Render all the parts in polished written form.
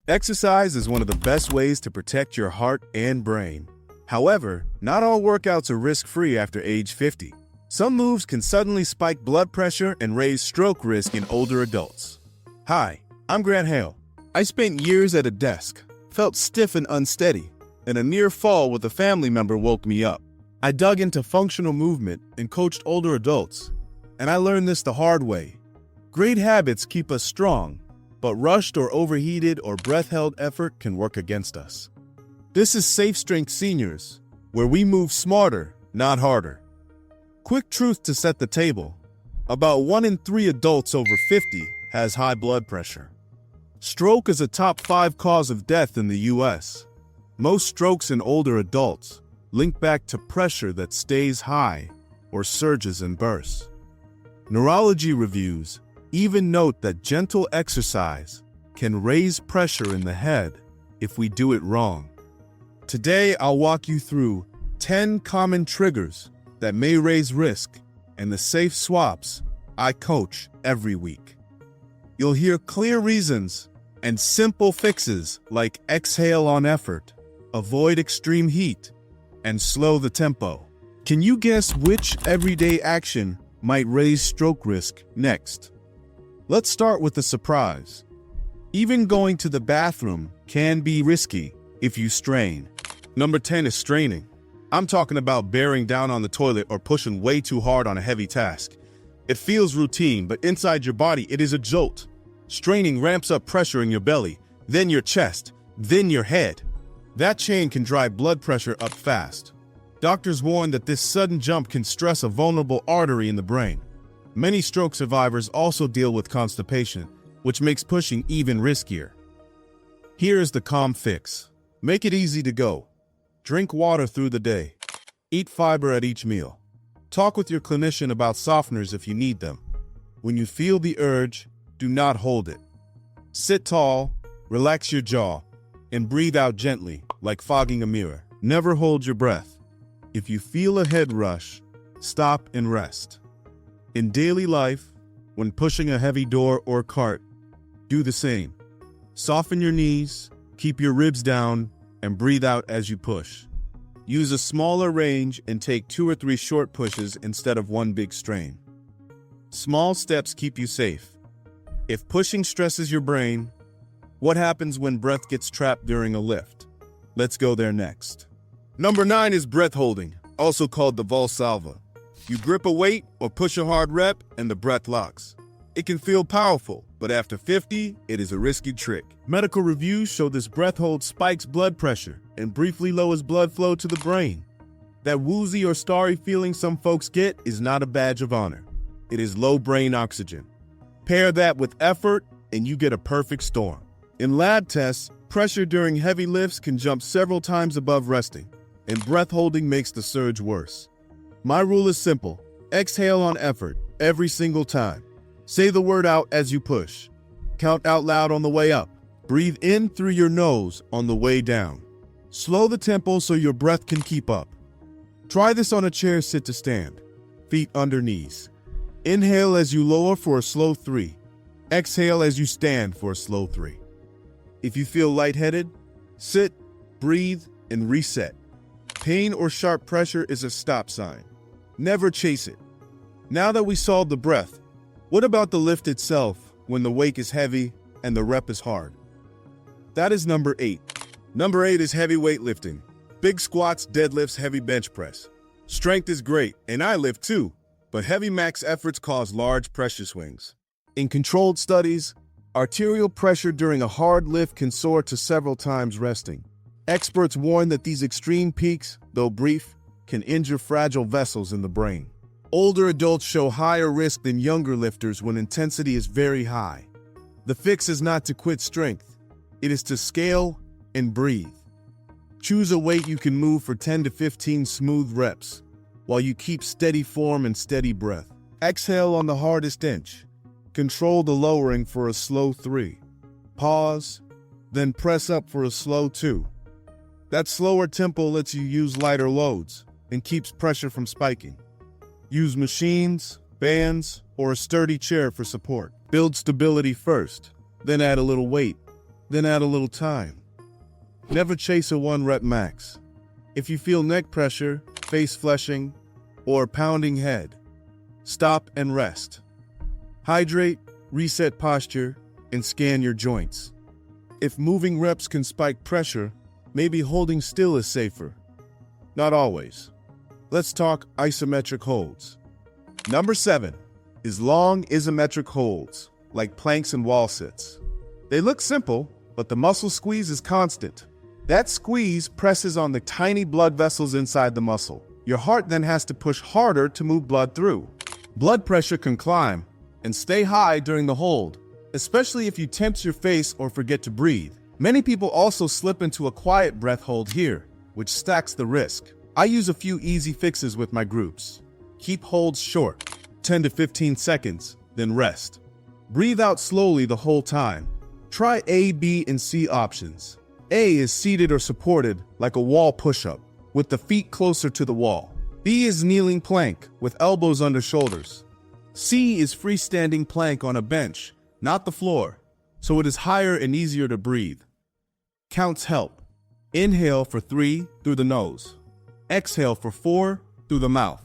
Exercise is one of the best ways to protect your heart and brain. However, not all workouts are risk-free after age 50. Some moves can suddenly spike blood pressure and raise stroke risk in older adults. Hi, I'm Grant Hale. I spent years at a desk, felt stiff and unsteady, and a near fall with a family member woke me up. I dug into functional movement and coached older adults, and I learned this the hard way. Great habits keep us strong, but rushed or overheated or breath-held effort can work against us. This is Safe Strength Seniors, where we move smarter, not harder. Quick truth to set the table. About 1 in 3 adults over 50 has high blood pressure. Stroke is a top 5 cause of death in the U.S. Most strokes in older adults link back to pressure that stays high or surges and bursts. Neurology reviews even note that gentle exercise can raise pressure in the head if we do it wrong. Today, I'll walk you through 10 common triggers that may raise risk and the safe swaps I coach every week. You'll hear clear reasons and simple fixes like exhale on effort, avoid extreme heat, and slow the tempo. Can you guess which everyday action might raise stroke risk next? Let's start with a surprise. Even going to the bathroom can be risky if you strain. Number 10 is straining. I'm talking about bearing down on the toilet or pushing way too hard on a heavy task. It feels routine, but inside your body it is a jolt. Straining ramps up pressure in your belly, then your chest, then your head. That chain can drive blood pressure up fast. Doctors warn that this sudden jump can stress a vulnerable artery in the brain. Many stroke survivors also deal with constipation, which makes pushing even riskier. Here is the calm fix. Make it easy to go. Drink water through the day. Eat fiber at each meal. Talk with your clinician about softeners if you need them. When you feel the urge, do not hold it. Sit tall, relax your jaw, and breathe out gently, like fogging a mirror. Never hold your breath. If you feel a head rush, stop and rest. In daily life, when pushing a heavy door or cart, do the same. Soften your knees, keep your ribs down, and breathe out as you push. Use a smaller range and take 2 or 3 short pushes instead of one big strain. Small steps keep you safe. If pushing stresses your brain, what happens when breath gets trapped during a lift? Let's go there next. Number 9 is breath holding, also called the Valsalva. You grip a weight or push a hard rep and the breath locks. It can feel powerful, but after 50, it is a risky trick. Medical reviews show this breath hold spikes blood pressure and briefly lowers blood flow to the brain. That woozy or starry feeling some folks get is not a badge of honor. It is low brain oxygen. Pair that with effort and you get a perfect storm. In lab tests, pressure during heavy lifts can jump several times above resting, and breath holding makes the surge worse. My rule is simple. Exhale on effort every single time. Say the word out as you push. Count out loud on the way up. Breathe in through your nose on the way down. Slow the tempo so your breath can keep up. Try this on a chair sit to stand. Feet under knees. Inhale as you lower for a slow 3. Exhale as you stand for a slow 3. If you feel lightheaded, sit, breathe, and reset. Pain or sharp pressure is a stop sign. Never chase it. Now that we solved the breath, what about the lift itself when the weight is heavy and the rep is hard? That is number 8. Number 8 is heavy weightlifting. Big squats, deadlifts, heavy bench press. Strength is great, and I lift too, but heavy max efforts cause large pressure swings. In controlled studies, arterial pressure during a hard lift can soar to several times resting. Experts warn that these extreme peaks, though brief, can injure fragile vessels in the brain. Older adults show higher risk than younger lifters when intensity is very high. The fix is not to quit strength. It is to scale and breathe. Choose a weight you can move for 10 to 15 smooth reps, while you keep steady form and steady breath. Exhale on the hardest inch. Control the lowering for a slow 3. Pause, then press up for a slow 2. That slower tempo lets you use lighter loads and keeps pressure from spiking. Use machines, bands, or a sturdy chair for support. Build stability first, then add a little weight. then add a little time. Never chase a 1-rep max. If you feel neck pressure, face flushing, or pounding head, stop and rest. Hydrate, reset posture, and scan your joints. If moving reps can spike pressure, maybe holding still is safer. Not always. Let's talk isometric holds. Number 7 is long isometric holds, like planks and wall sits. They look simple, but the muscle squeeze is constant. That squeeze presses on the tiny blood vessels inside the muscle. Your heart then has to push harder to move blood through. Blood pressure can climb and stay high during the hold, especially if you tense your face or forget to breathe. Many people also slip into a quiet breath hold here, which stacks the risk. I use a few easy fixes with my groups. Keep holds short, 10 to 15 seconds, then rest. Breathe out slowly the whole time. Try A, B, and C options. A is seated or supported, like a wall push-up, with the feet closer to the wall. B is kneeling plank, with elbows under shoulders. C is freestanding plank on a bench, not the floor, so it is higher and easier to breathe. Counts help. Inhale for 3 through the nose. Exhale for 4 through the mouth.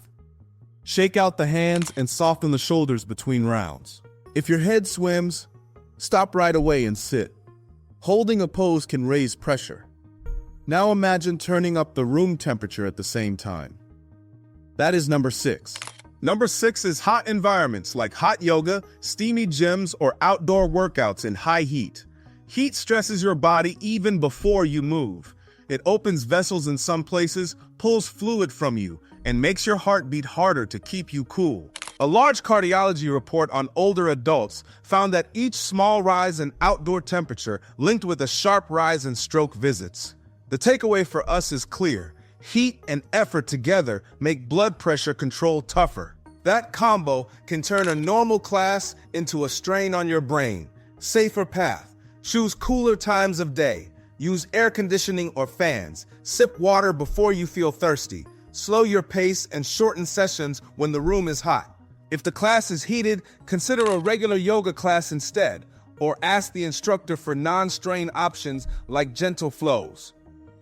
Shake out the hands and soften the shoulders between rounds. If your head swims, stop right away and sit. Holding a pose can raise pressure. Now imagine turning up the room temperature at the same time. That is number 6. Number 6 is hot environments like hot yoga, steamy gyms, or outdoor workouts in high heat. Heat stresses your body even before you move. It opens vessels in some places, pulls fluid from you, and makes your heart beat harder to keep you cool. A large cardiology report on older adults found that each small rise in outdoor temperature linked with a sharp rise in stroke visits. The takeaway for us is clear. Heat and effort together make blood pressure control tougher. That combo can turn a normal class into a strain on your brain. Safer path. Choose cooler times of day. Use air conditioning or fans. Sip water before you feel thirsty. Slow your pace and shorten sessions when the room is hot. If the class is heated, consider a regular yoga class instead, or ask the instructor for non-strain options like gentle flows.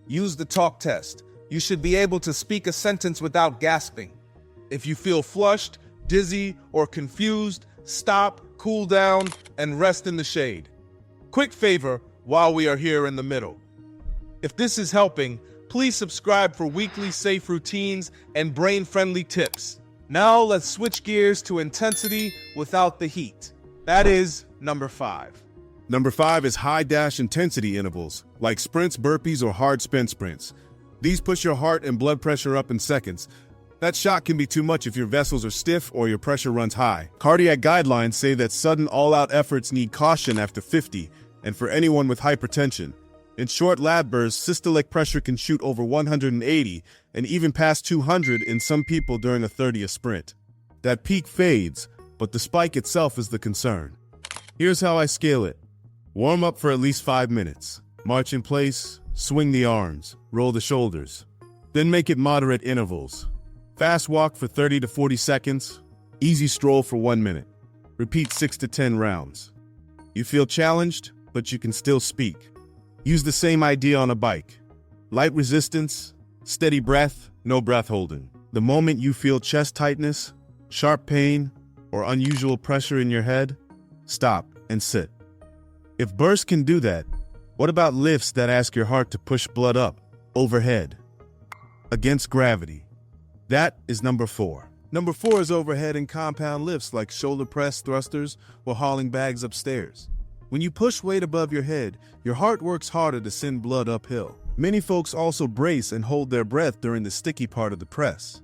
Use the talk test. You should be able to speak a sentence without gasping. If you feel flushed, dizzy, or confused, stop, cool down, and rest in the shade. Quick favor while we are here in the middle. If this is helping, please subscribe for weekly safe routines and brain-friendly tips. Now let's switch gears to intensity without the heat. That is number 5. Number 5 is high dash intensity intervals, like sprints, burpees, or hard sprints. These push your heart and blood pressure up in seconds. That shock can be too much if your vessels are stiff or your pressure runs high. Cardiac guidelines say that sudden all-out efforts need caution after 50, and for anyone with hypertension. In short lab bursts, systolic pressure can shoot over 180 and even past 200 in some people during a 30th sprint. That peak fades, but the spike itself is the concern. Here's how I scale it. Warm up for at least 5 minutes. March in place, swing the arms, roll the shoulders. Then make it moderate intervals. Fast walk for 30 to 40 seconds. Easy stroll for 1 minute. Repeat 6 to 10 rounds. You feel challenged, but you can still speak. Use the same idea on a bike. Light resistance, steady breath, no breath holding. The moment you feel chest tightness, sharp pain, or unusual pressure in your head, stop and sit. If bursts can do that, what about lifts that ask your heart to push blood up, overhead, against gravity? That is number 4. Number 4 is overhead and compound lifts like shoulder press thrusters or hauling bags upstairs. When you push weight above your head, your heart works harder to send blood uphill. Many folks also brace and hold their breath during the sticky part of the press.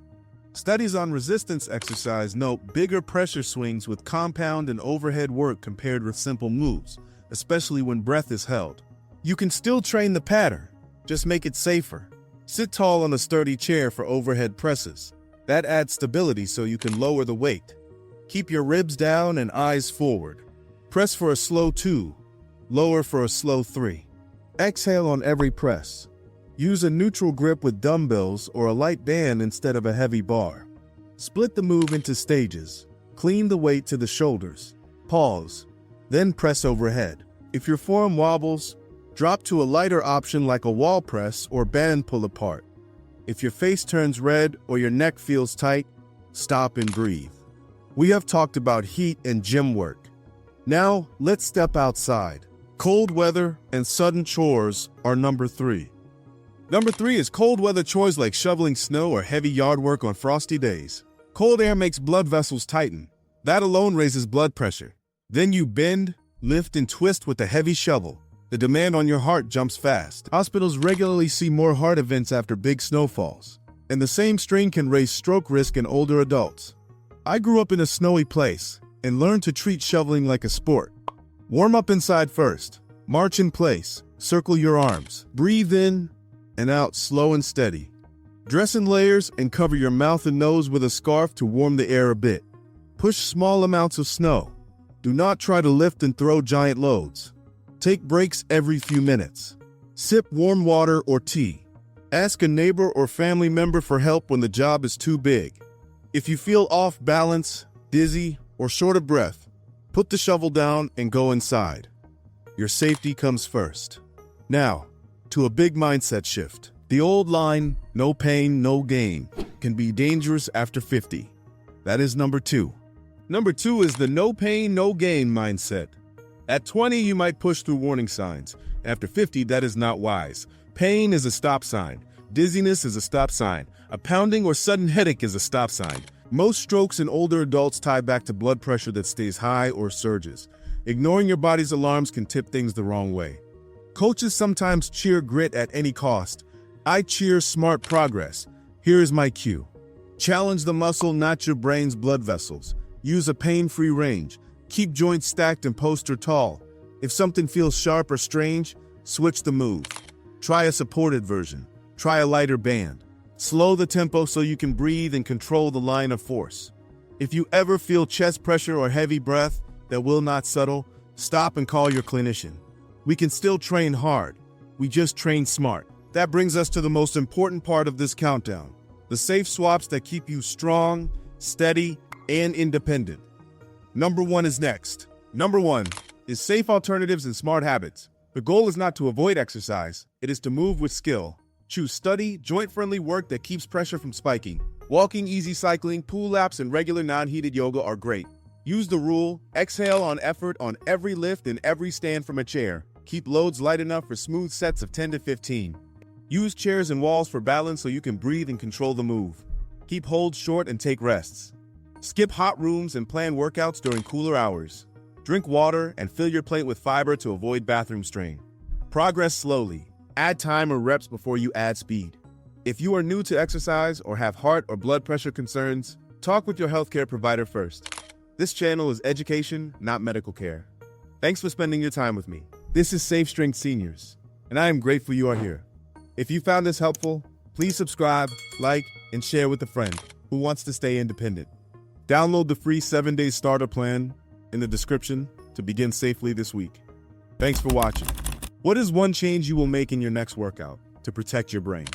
Studies on resistance exercise note bigger pressure swings with compound and overhead work compared with simple moves, especially when breath is held. You can still train the pattern, just make it safer. Sit tall on a sturdy chair for overhead presses. That adds stability so you can lower the weight. Keep your ribs down and eyes forward. Press for a slow 2, lower for a slow 3. Exhale on every press. Use a neutral grip with dumbbells or a light band instead of a heavy bar. Split the move into stages. Clean the weight to the shoulders. Pause, then press overhead. If your form wobbles, Drop to a lighter option like a wall press or band pull apart. If your face turns red or your neck feels tight, stop and breathe. We have talked about heat and gym work. Now, let's step outside. Cold weather and sudden chores are number 3. Number 3 is cold weather chores like shoveling snow or heavy yard work on frosty days. Cold air makes blood vessels tighten. That alone raises blood pressure. Then you bend, lift, and twist with a heavy shovel. The demand on your heart jumps fast. Hospitals regularly see more heart events after big snowfalls. And the same strain can raise stroke risk in older adults. I grew up in a snowy place and learned to treat shoveling like a sport. Warm up inside first. March in place. Circle your arms. Breathe in and out slow and steady. Dress in layers and cover your mouth and nose with a scarf to warm the air a bit. Push small amounts of snow. Do not try to lift and throw giant loads. Take breaks every few minutes. Sip warm water or tea. Ask a neighbor or family member for help when the job is too big. If you feel off balance, dizzy, or short of breath, put the shovel down and go inside. Your safety comes first. Now, to a big mindset shift. The old line, no pain, no gain, can be dangerous after 50. That is number 2. Number 2 is the no pain, no gain mindset. At 20, you might push through warning signs. After 50, that is not wise. Pain is a stop sign. Dizziness is a stop sign. A pounding or sudden headache is a stop sign. Most strokes in older adults tie back to blood pressure that stays high or surges. Ignoring your body's alarms can tip things the wrong way. Coaches sometimes cheer grit at any cost. I cheer smart progress. Here is my cue. Challenge the muscle, not your brain's blood vessels. Use a pain-free range. Keep joints stacked and posture tall. If something feels sharp or strange, switch the move. Try a supported version. Try a lighter band. Slow the tempo so you can breathe and control the line of force. If you ever feel chest pressure or heavy breath that will not settle, stop and call your clinician. We can still train hard. We just train smart. That brings us to the most important part of this countdown. The safe swaps that keep you strong, steady, and independent. Number 1 is next. Number 1 is safe alternatives and smart habits. The goal is not to avoid exercise, it is to move with skill. Choose steady, joint-friendly work that keeps pressure from spiking. Walking, easy cycling, pool laps, and regular non-heated yoga are great. Use the rule, exhale on effort on every lift and every stand from a chair. Keep loads light enough for smooth sets of 10 to 15. Use chairs and walls for balance so you can breathe and control the move. Keep holds short and take rests. Skip hot rooms and plan workouts during cooler hours. Drink water and fill your plate with fiber to avoid bathroom strain. Progress slowly. Add time or reps before you add speed. If you are new to exercise or have heart or blood pressure concerns, talk with your healthcare provider first. This channel is education, not medical care. Thanks for spending your time with me. This is Safe Strength Seniors, and I am grateful you are here. If you found this helpful, please subscribe, like, and share with a friend who wants to stay independent. Download the free 7-day starter plan in the description to begin safely this week. Thanks for watching. What is one change you will make in your next workout to protect your brain?